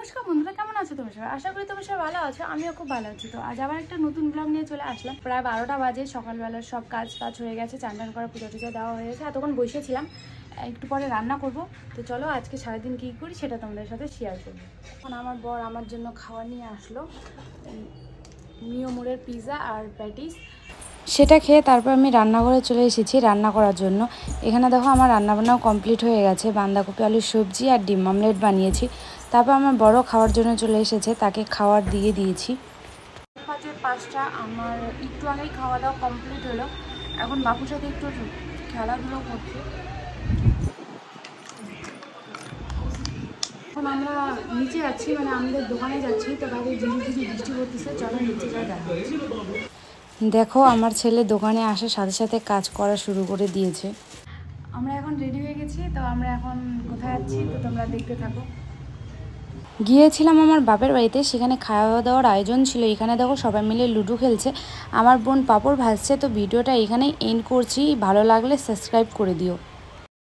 নমস্কার বন্ধুরা, কেমন আছো তোমরা সবাই? আশা করি তোমরা সবাই ভালো আছো। আমিও খুব ভালো আছি। তো আজ আবার একটা নতুন ব্লগ নিয়ে চলে আসলাম। প্রায় 12টা বাজে, সকালবেলা সব কাজ হয়ে গেছে, চান টান করা, পুজো টুজো দেওয়া হয়ে গেছে। এতক্ষণ বসেছিলাম, একটু পরে রান্না করব। তো চলো আজকে সারাদিন কী করি সেটা তোমাদের সাথে শেয়ার করবো। এখন আমার বর আমার জন্য খাবার নিয়ে আসলো, মিও মোড়ের পিৎজা আর প্যাটিস। সেটা খেয়ে তারপর আমি রান্নাঘরে চলে এসেছি রান্না করার জন্য। এখানে দেখো আমার রান্নাবান্নাও কমপ্লিট হয়ে গেছে। বাঁধাকপি আলুর সবজি আর ডিম অমলেট বানিয়েছি। তারপর আমার বড় খাওয়ার জন্য চলে এসেছে, তাকে খাওয়ার দিয়ে দিয়েছি। 5:05 আমার একটু আগেই খাওয়া দাওয়া কমপ্লিট হলো। এখন বাপুর সাথে একটু খেলাধুলো করছে। এখন আমরা নিচে যাচ্ছি, মানে আমাদের দোকানে যাচ্ছি। তো বাইরে ঝিঝি বৃষ্টি করতেছে, চলো নিচে যাই দেখা। দেখো আমার ছেলে দোকানে আসার সাথে সাথে কাজ করা শুরু করে দিয়েছে। আমরা এখন রেডি হয়ে গেছি। তো আমরা এখন কোথায় যাচ্ছি তো তোমরা দেখতে থাকো। গিয়েছিলাম আমার বাপের বাড়িতে, সেখানে খাওয়া দাওয়ার আয়োজন ছিল। এখানে দেখো সবাই মিলে লুডো খেলছে, আমার বোন পাপড় ভাজছে। তো ভিডিওটা এখানেই এন্ড করছি। ভালো লাগলে সাবস্ক্রাইব করে দিও।